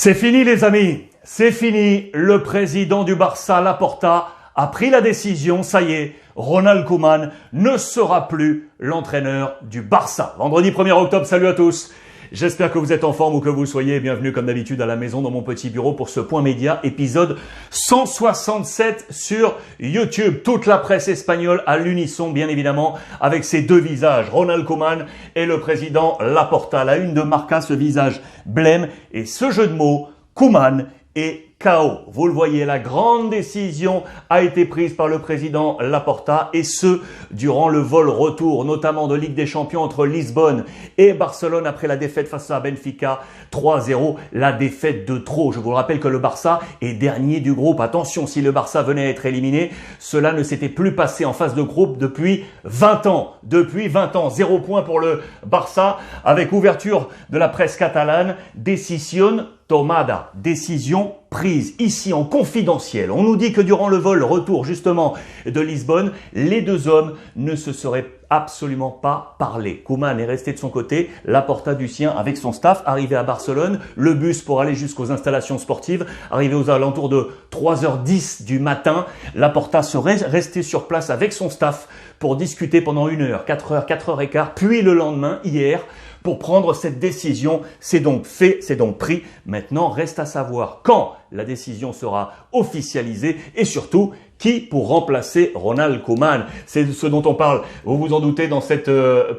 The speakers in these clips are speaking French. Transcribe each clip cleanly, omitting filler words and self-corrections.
C'est fini les amis, c'est fini. Le président du Barça, Laporta, a pris la décision, ça y est, Ronald Koeman ne sera plus l'entraîneur du Barça. Vendredi 1er octobre, salut à tous. J'espère que vous êtes en forme ou que vous soyez. Bienvenue comme d'habitude à la maison dans mon petit bureau pour ce Point Média, épisode 167 sur YouTube. Toute la presse espagnole à l'unisson, bien évidemment, avec ses deux visages, Ronald Koeman et le président Laporta. La une de Marca, ce visage blême et ce jeu de mots, Koeman et KO. Vous le voyez, la grande décision a été prise par le président Laporta et ce, durant le vol retour, notamment de Ligue des Champions entre Lisbonne et Barcelone après la défaite face à Benfica 3-0. La défaite de trop. Je vous rappelle que le Barça est dernier du groupe. Attention, si le Barça venait à être éliminé, cela ne s'était plus passé en phase de groupe depuis 20 ans. Depuis 20 ans. 0 point pour le Barça avec ouverture de la presse catalane. Décision tomada. Décision prise ici en confidentiel. On nous dit que durant le vol retour justement de Lisbonne, les deux hommes ne se seraient absolument pas parlé. Koeman est resté de son côté, Laporta du sien avec son staff, arrivé à Barcelone, le bus pour aller jusqu'aux installations sportives, arrivé aux alentours de 3h10 du matin, Laporta serait resté sur place avec son staff pour discuter pendant 1 heure, 4 heures, 4 heures et quart, puis le lendemain, hier, pour prendre cette décision. C'est donc fait, c'est donc pris. Maintenant, reste à savoir quand la décision sera officialisée et surtout qui pour remplacer Ronald Koeman. C'est ce dont on parle, vous vous en doutez, dans cette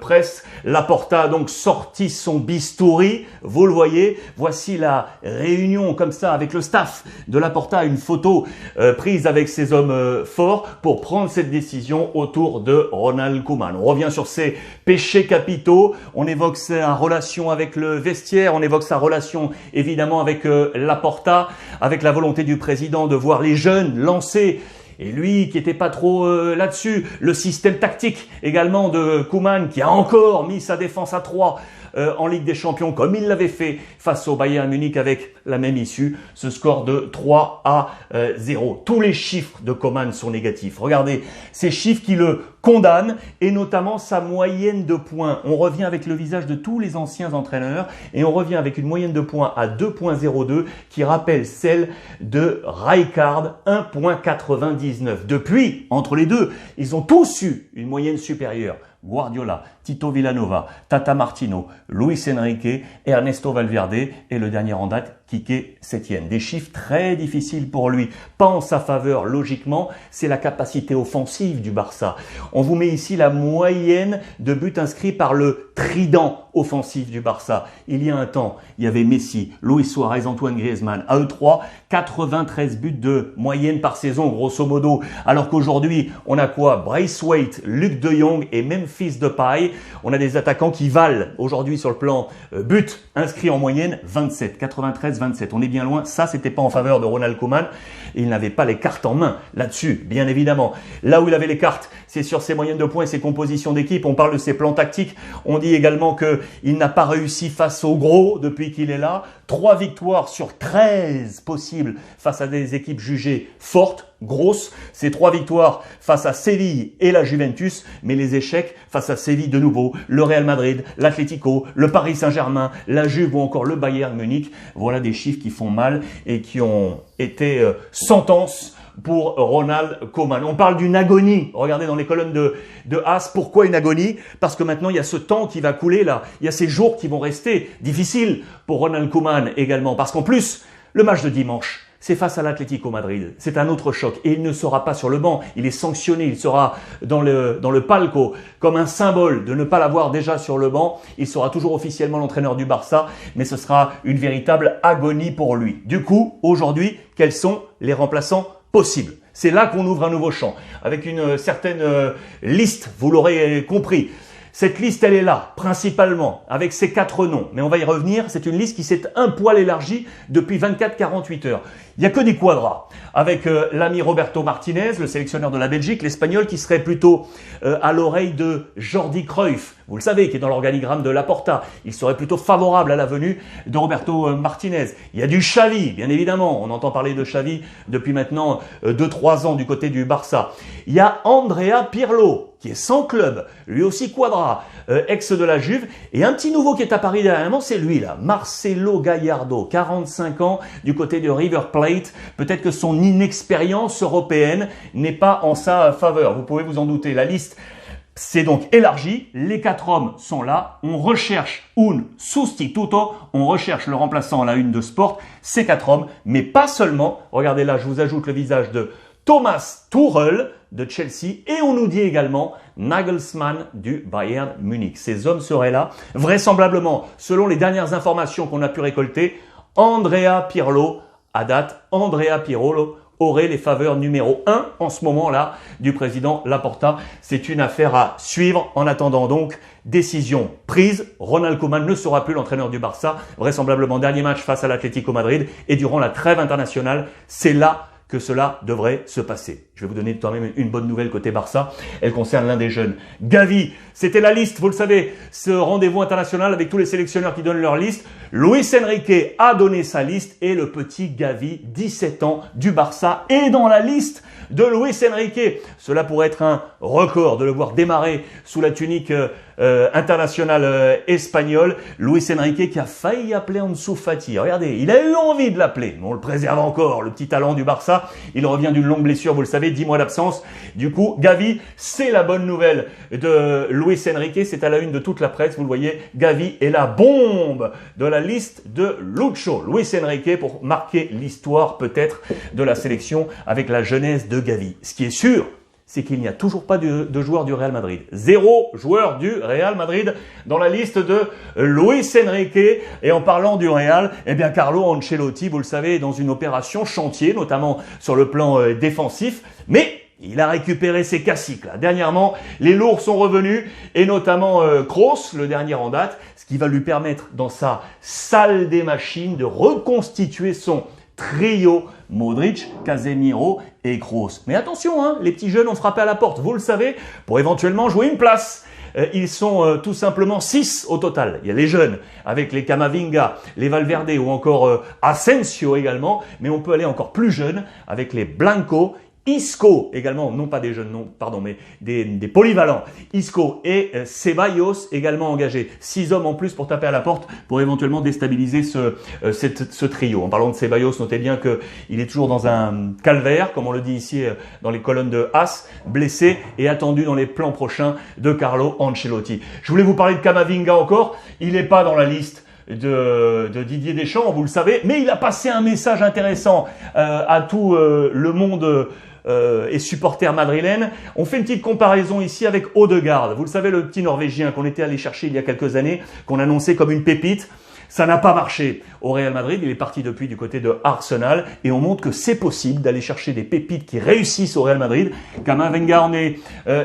presse. Laporta a donc sorti son bistouri, vous le voyez. Voici la réunion comme ça avec le staff de Laporta, une photo prise avec ces hommes forts pour prendre cette décision autour de Ronald Koeman. On revient sur ses péchés capitaux, on évoque sa relation avec le vestiaire, on évoque sa relation évidemment avec Laporta, avec la volonté du président de voir les jeunes lancer. Et lui qui était pas trop là-dessus, le système tactique également de Koeman qui a encore mis sa défense à 3 en Ligue des Champions comme il l'avait fait face au Bayern Munich avec la même issue, ce score de 3-0. Tous les chiffres de Koeman sont négatifs. Regardez ces chiffres qui le condamnent et notamment sa moyenne de points. On revient avec le visage de tous les anciens entraîneurs et on revient avec une moyenne de points à 2.02 qui rappelle celle de Rijkaard, 1.99. Depuis, entre les deux, ils ont tous eu une moyenne supérieure. Guardiola, Tito Villanova, Tata Martino, Luis Enrique, Ernesto Valverde et le dernier en date, Quique Setién. Des chiffres très difficiles pour lui. Pas en sa faveur, logiquement, c'est la capacité offensive du Barça. On vous met ici la moyenne de buts inscrits par le trident offensif du Barça. Il y a un temps, il y avait Messi, Luis Suarez, Antoine Griezmann. À eux trois, 93 buts de moyenne par saison, grosso modo. Alors qu'aujourd'hui, on a quoi? Braithwaite, Luc de Jong et Memphis Depay. On a des attaquants qui valent aujourd'hui sur le plan buts inscrits en moyenne 27, 93, 27. On est bien loin. Ça, c'était pas en faveur de Ronald Koeman. Il n'avait pas les cartes en main là-dessus, bien évidemment. Là où il avait les cartes, c'est sur ses moyennes de points et ses compositions d'équipe. On parle de ses plans tactiques. On dit également qu'il n'a pas réussi face au gros depuis qu'il est là. 3 victoires sur 13 possibles face à des équipes jugées fortes, grosses. Ces 3 victoires face à Séville et la Juventus, mais les échecs face à Séville de nouveau, le Real Madrid, l'Atlético, le Paris Saint-Germain, la Juve ou encore le Bayern Munich. Voilà des chiffres qui font mal et qui ont été sentence pour Ronald Koeman. On parle d'une agonie. Regardez dans les colonnes de As. Pourquoi une agonie? Parce que maintenant, il y a ce temps qui va couler là. Il y a ces jours qui vont rester difficiles pour Ronald Koeman également. Parce qu'en plus, le match de dimanche, c'est face à l'Atlético Madrid. C'est un autre choc. Et il ne sera pas sur le banc. Il est sanctionné. Il sera dans le palco comme un symbole de ne pas l'avoir déjà sur le banc. Il sera toujours officiellement l'entraîneur du Barça. Mais ce sera une véritable agonie pour lui. Du coup, aujourd'hui, quels sont les remplaçants possible? C'est là qu'on ouvre un nouveau champ, avec une certaine liste, vous l'aurez compris. Cette liste, elle est là, principalement, avec ces 4 noms. Mais on va y revenir, c'est une liste qui s'est un poil élargie depuis 24-48 heures. Il n'y a que des quadras, avec l'ami Roberto Martinez, le sélectionneur de la Belgique, l'Espagnol, qui serait plutôt à l'oreille de Jordi Cruyff. vous le savez, qui est dans l'organigramme de Laporta. Il serait plutôt favorable à la venue de Roberto Martinez. Il y a du Xavi, bien évidemment. On entend parler de Xavi depuis maintenant 2-3 ans du côté du Barça. Il y a Andrea Pirlo, qui est sans club, lui aussi Quadra, ex de la Juve, et un petit nouveau qui est à Paris dernièrement, c'est lui là, Marcelo Gallardo, 45 ans, du côté de River Plate. Peut-être que son inexpérience européenne n'est pas en sa faveur, vous pouvez vous en douter. La liste s'est donc élargie, les 4 hommes sont là, on recherche un sustituto, on recherche le remplaçant à la une de Sport, ces 4 hommes, mais pas seulement, regardez là, je vous ajoute le visage de Thomas Tuchel de Chelsea et on nous dit également Nagelsmann du Bayern Munich. Ces hommes seraient là. Vraisemblablement, selon les dernières informations qu'on a pu récolter, Andrea Pirlo, à date, Andrea Pirlo aurait les faveurs numéro 1 en ce moment-là du président Laporta. C'est une affaire à suivre. En attendant donc, décision prise. Ronald Koeman ne sera plus l'entraîneur du Barça. Vraisemblablement, dernier match face à l'Atlético Madrid. Et durant la trêve internationale, c'est là que cela devrait se passer. Je vais vous donner quand même une bonne nouvelle côté Barça. Elle concerne l'un des jeunes. Gavi, c'était la liste, vous le savez, ce rendez-vous international avec tous les sélectionneurs qui donnent leur liste. Luis Enrique a donné sa liste et le petit Gavi, 17 ans, du Barça, est dans la liste de Luis Enrique. Cela pourrait être un record de le voir démarrer sous la tunique internationale espagnole. Luis Enrique qui a failli appeler Ansu Fati. Regardez, il a eu envie de l'appeler, mais on le préserve encore, le petit talent du Barça. Il revient d'une longue blessure, vous le savez, 10 mois d'absence. Du coup, Gavi, c'est la bonne nouvelle de Luis Enrique. C'est à la une de toute la presse, vous le voyez. Gavi est la bombe de la liste de Lucho. Luis Enrique pour marquer l'histoire peut-être de la sélection avec la jeunesse de Gavi. Ce qui est sûr, c'est qu'il n'y a toujours pas de joueur du Real Madrid. 0 joueur du Real Madrid dans la liste de Luis Enrique. Et en parlant du Real, eh bien Carlo Ancelotti, vous le savez, est dans une opération chantier, notamment sur le plan défensif. Mais il a récupéré ses caciques là. Dernièrement, les lourds sont revenus et notamment Kroos, le dernier en date, ce qui va lui permettre dans sa salle des machines de reconstituer son trio Modric, Casemiro et Kroos. Mais attention, hein, les petits jeunes ont frappé à la porte, vous le savez, pour éventuellement jouer une place. Ils sont tout simplement 6 au total. Il y a les jeunes avec les Camavinga, les Valverde ou encore Asensio également. Mais on peut aller encore plus jeunes avec les Blanco, Isco également, non pas des jeunes, non, pardon, mais des polyvalents. Isco et Ceballos également engagés. 6 hommes en plus pour taper à la porte pour éventuellement déstabiliser ce trio. En parlant de Ceballos, notez bien qu'il est toujours dans un calvaire, comme on le dit ici dans les colonnes de As, blessé et attendu dans les plans prochains de Carlo Ancelotti. Je voulais vous parler de Camavinga encore. Il n'est pas dans la liste de Didier Deschamps, vous le savez, mais il a passé un message intéressant à tout le monde et supporters madrilènes. On fait une petite comparaison ici avec Odegaard. Vous le savez, le petit Norvégien qu'on était allé chercher il y a quelques années, qu'on annonçait comme une pépite. Ça n'a pas marché au Real Madrid. Il est parti depuis du côté de Arsenal et on montre que c'est possible d'aller chercher des pépites qui réussissent au Real Madrid. Camavinga en est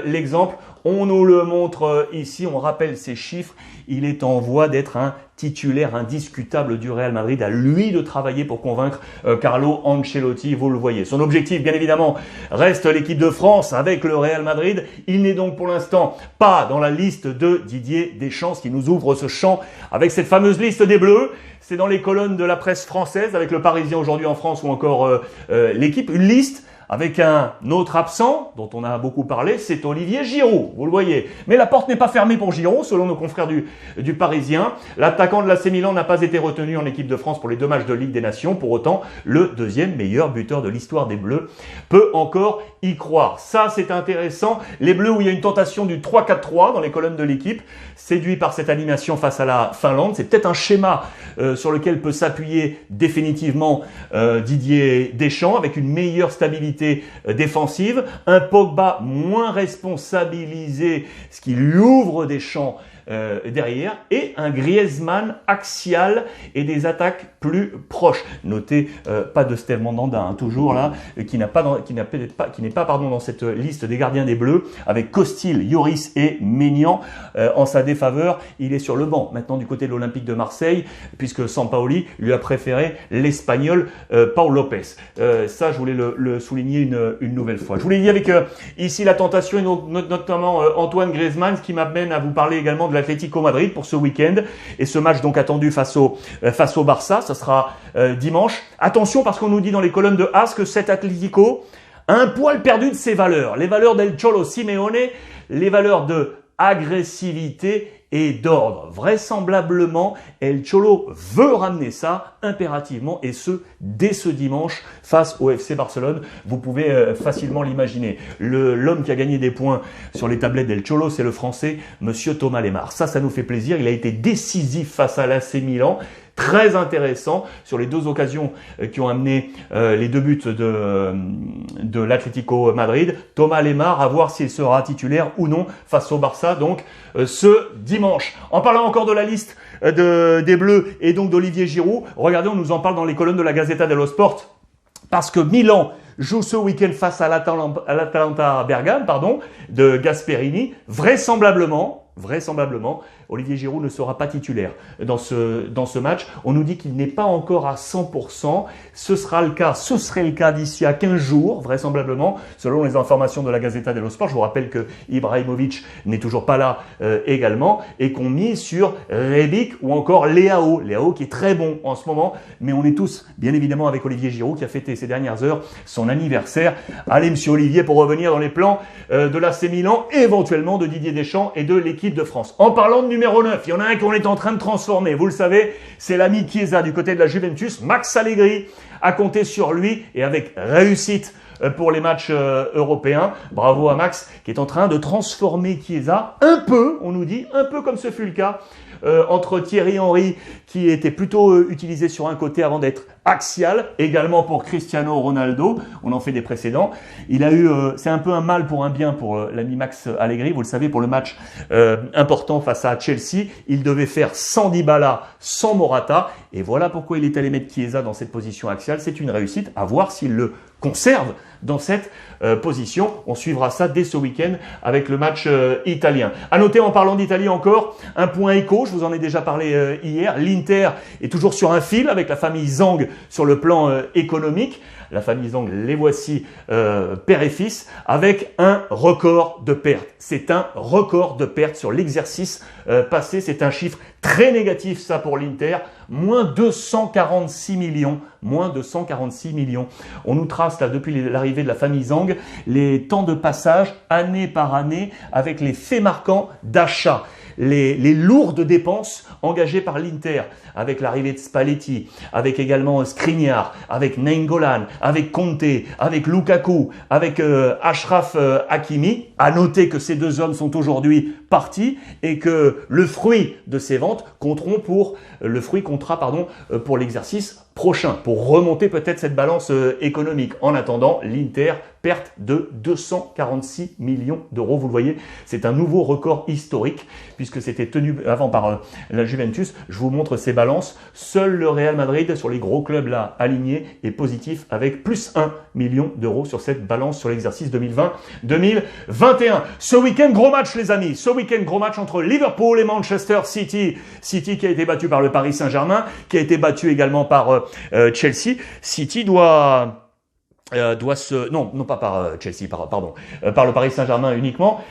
l'exemple. On nous le montre ici, on rappelle ces chiffres. Il est en voie d'être un titulaire indiscutable du Real Madrid. À lui de travailler pour convaincre Carlo Ancelotti, vous le voyez. Son objectif, bien évidemment, reste l'équipe de France avec le Real Madrid. Il n'est donc pour l'instant pas dans la liste de Didier Deschamps, qui nous ouvre ce champ avec cette fameuse liste des Bleus. C'est dans les colonnes de la presse française, avec le Parisien aujourd'hui en France ou encore l'équipe. Une liste avec un autre absent, dont on a beaucoup parlé, c'est Olivier Giroud, vous le voyez. Mais la porte n'est pas fermée pour Giroud, selon nos confrères du Parisien. L'attaquant de l'AC Milan n'a pas été retenu en équipe de France pour les 2 matchs de Ligue des Nations. Pour autant, le 2e meilleur buteur de l'histoire des Bleus peut encore y croire. Ça, c'est intéressant. Les Bleus, où il y a une tentation du 3-4-3 dans les colonnes de l'équipe, séduit par cette animation face à la Finlande. C'est peut-être un schéma sur lequel peut s'appuyer définitivement Didier Deschamps, avec une meilleure stabilité défensive, un Pogba moins responsabilisé, ce qui lui ouvre des champs derrière, et un Griezmann axial et des attaques plus proches. Notez pas de Steve Mandanda, hein, toujours là, qui n'est pas dans cette liste des gardiens des Bleus, avec Costil, Lloris et Maignan en sa défaveur. Il est sur le banc maintenant du côté de l'Olympique de Marseille, puisque Sampaoli lui a préféré l'Espagnol Pau Lopez. Ça, je voulais le souligner une nouvelle fois. Je voulais dire avec ici la tentation, et notamment Antoine Griezmann, ce qui m'amène à vous parler également de l'Atlético Madrid pour ce week-end. Et ce match donc attendu face au Barça, ça sera dimanche. Attention parce qu'on nous dit dans les colonnes de AS que cet Atlético a un poil perdu de ses valeurs. Les valeurs d'El Cholo Simeone, les valeurs de agressivité et d'ordre. Vraisemblablement, El Cholo veut ramener ça impérativement et ce, dès ce dimanche face au FC Barcelone. Vous pouvez facilement l'imaginer. L'homme qui a gagné des points sur les tablettes d'El Cholo, c'est le français Monsieur Thomas Lemar. Ça nous fait plaisir. Il a été décisif face à l'AC Milan. Très intéressant sur les deux occasions qui ont amené les deux buts de l'Atlético Madrid. Thomas Lemar, à voir s'il sera titulaire ou non face au Barça, donc ce dimanche. En parlant encore de la liste des Bleus et donc d'Olivier Giroud, regardez, on nous en parle dans les colonnes de la Gazzetta dello Sport, parce que Milan joue ce week-end face à l'Atalanta Bergame, de Gasperini. Vraisemblablement, Olivier Giroud ne sera pas titulaire dans ce match. On nous dit qu'il n'est pas encore à 100%. Ce serait le cas d'ici à 15 jours, vraisemblablement, selon les informations de la Gazzetta dello Sport. Je vous rappelle que Ibrahimovic n'est toujours pas là également et qu'on mise sur Rebic ou encore Leao. Leao qui est très bon en ce moment, mais on est tous, bien évidemment, avec Olivier Giroud qui a fêté ces dernières heures son anniversaire. Allez, monsieur Olivier, pour revenir dans les plans de l'AC Milan, éventuellement de Didier Deschamps et de l'équipe de France. En parlant de numéro 9, il y en a un qu'on est en train de transformer. Vous le savez, c'est l'ami Chiesa du côté de la Juventus. Max Allegri a compté sur lui et avec réussite pour les matchs européens. Bravo à Max qui est en train de transformer Chiesa un peu, on nous dit, un peu comme ce fut le cas entre Thierry Henry qui était plutôt utilisé sur un côté avant d'être axial, également pour Cristiano Ronaldo, on en fait des précédents. Il a eu, c'est un peu un mal pour un bien pour l'ami Max Allegri, vous le savez, pour le match important face à Chelsea, il devait faire sans Dybala, sans Morata, et voilà pourquoi il est allé mettre Chiesa dans cette position axiale. C'est une réussite, à voir s'il le conserve dans cette position. On suivra ça dès ce week-end avec le match italien. À noter, en parlant d'Italie encore, un point écho, je vous en ai déjà parlé hier, l'Inter est toujours sur un fil avec la famille Zhang sur le plan économique. La famille Zhang, les voici père et fils, avec un record de pertes. C'est un record de pertes sur l'exercice passé. C'est un chiffre très négatif, ça, pour l'Inter. Moins 246 millions. Moins 246 millions. On nous trace, là, depuis l'arrivée de la famille Zhang, les temps de passage, année par année, avec les faits marquants d'achat. Les lourdes dépenses engagées par l'Inter, avec l'arrivée de Spalletti, avec également Skriniar, avec Nainggolan, avec Conte, avec Lukaku, avec Achraf Hakimi. À noter que ces deux hommes sont aujourd'hui partis et que le fruit de ces ventes comptera pour l'exercice prochain, pour remonter peut-être cette balance économique. En attendant, l'Inter, perte de 246 millions d'euros. Vous le voyez, c'est un nouveau record historique puisque c'était tenu avant par la Juventus. Je vous montre ces balances. Seul le Real Madrid, sur les gros clubs là alignés, est positif avec plus 1 million d'euros sur cette balance sur l'exercice 2020-2021. Ce week-end, gros match les amis. Ce week-end, gros match entre Liverpool et Manchester City. City qui a été battu par le Paris Saint-Germain, qui a été battu également par Chelsea. City doit par le Paris Saint-Germain uniquement.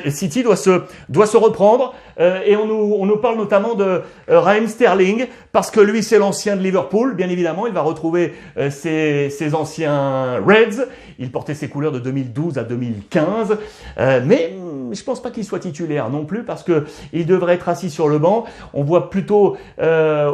City doit se reprendre et on nous parle notamment de Raheem Sterling parce que lui c'est l'ancien de Liverpool, bien évidemment, il va retrouver ses anciens Reds. Il portait ses couleurs de 2012 à 2015, mais je pense pas qu'il soit titulaire non plus parce que il devrait être assis sur le banc. On voit plutôt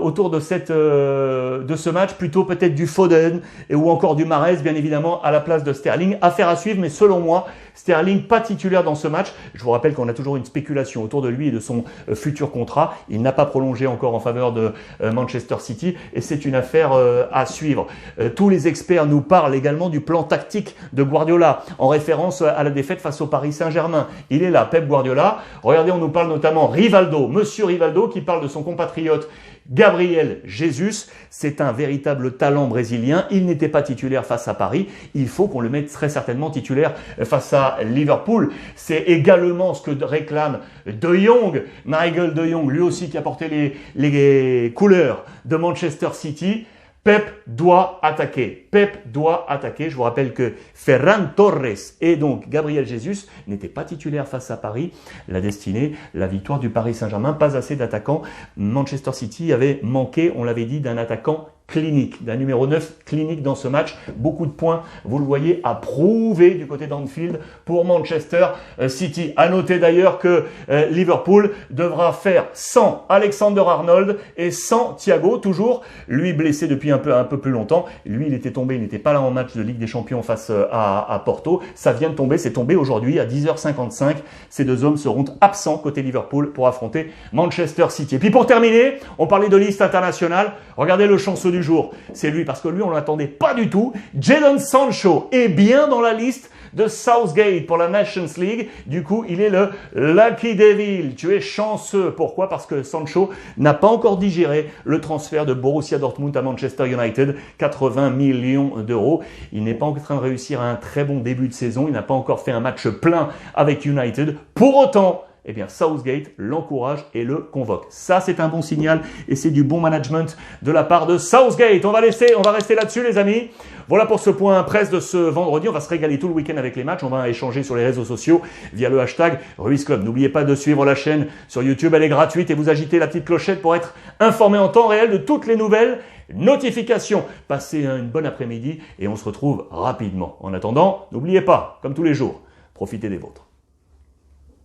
autour de ce match plutôt peut-être du Foden ou encore du Mahrez, bien évidemment, à la place de Sterling. Affaire à suivre, mais selon moi, Sterling pas titulaire dans ce match. Je vous rappelle qu'on a toujours une spéculation autour de lui et de son futur contrat. Il n'a pas prolongé encore en faveur de Manchester City et c'est une affaire à suivre. Tous les experts nous parlent également du plan tactique de Guardiola en référence à la défaite face au Paris Saint-Germain. Il est là, Pep Guardiola. Regardez, on nous parle notamment Rivaldo, Monsieur Rivaldo, qui parle de son compatriote Gabriel Jesus. C'est un véritable talent brésilien. Il n'était pas titulaire face à Paris. Il faut qu'on le mette très certainement titulaire face à Liverpool. C'est également ce que réclame De Jong, Nigel De Jong, lui aussi qui a porté les couleurs de Manchester City. Pep doit attaquer. Pep doit attaquer. Je vous rappelle que Ferran Torres et donc Gabriel Jesus n'étaient pas titulaires face à Paris. La destinée, la victoire du Paris Saint-Germain. Pas assez d'attaquants. Manchester City avait manqué, on l'avait dit, d'un attaquant clinique, d'un numéro 9 clinique dans ce match. Beaucoup de points, vous le voyez, à prouver du côté d'Anfield pour Manchester City. À noter d'ailleurs que Liverpool devra faire sans Alexander-Arnold et sans Thiago, toujours lui blessé depuis un peu plus longtemps. Lui, il était tombé, il n'était pas là en match de Ligue des Champions face à Porto. Ça vient de tomber, c'est tombé aujourd'hui à 10h55. Ces deux hommes seront absents côté Liverpool pour affronter Manchester City. Et puis pour terminer, on parlait de liste internationale. Regardez le chanceux du jour. C'est lui, parce que lui, on ne l'attendait pas du tout. Jadon Sancho est bien dans la liste de Southgate pour la Nations League. Du coup, il est le Lucky Devil. Tu es chanceux. Pourquoi? Parce que Sancho n'a pas encore digéré le transfert de Borussia Dortmund à Manchester United. 80 millions d'euros. Il n'est pas en train de réussir un très bon début de saison. Il n'a pas encore fait un match plein avec United. Pour autant, eh bien, Southgate l'encourage et le convoque. Ça, c'est un bon signal et c'est du bon management de la part de Southgate. On va rester là-dessus, les amis. Voilà pour ce point presse de ce vendredi. On va se régaler tout le week-end avec les matchs. On va échanger sur les réseaux sociaux via le hashtag Ruiz Club. N'oubliez pas de suivre la chaîne sur YouTube. Elle est gratuite et vous agitez la petite clochette pour être informé en temps réel de toutes les nouvelles notifications. Passez une bonne après-midi et on se retrouve rapidement. En attendant, n'oubliez pas, comme tous les jours, profitez des vôtres.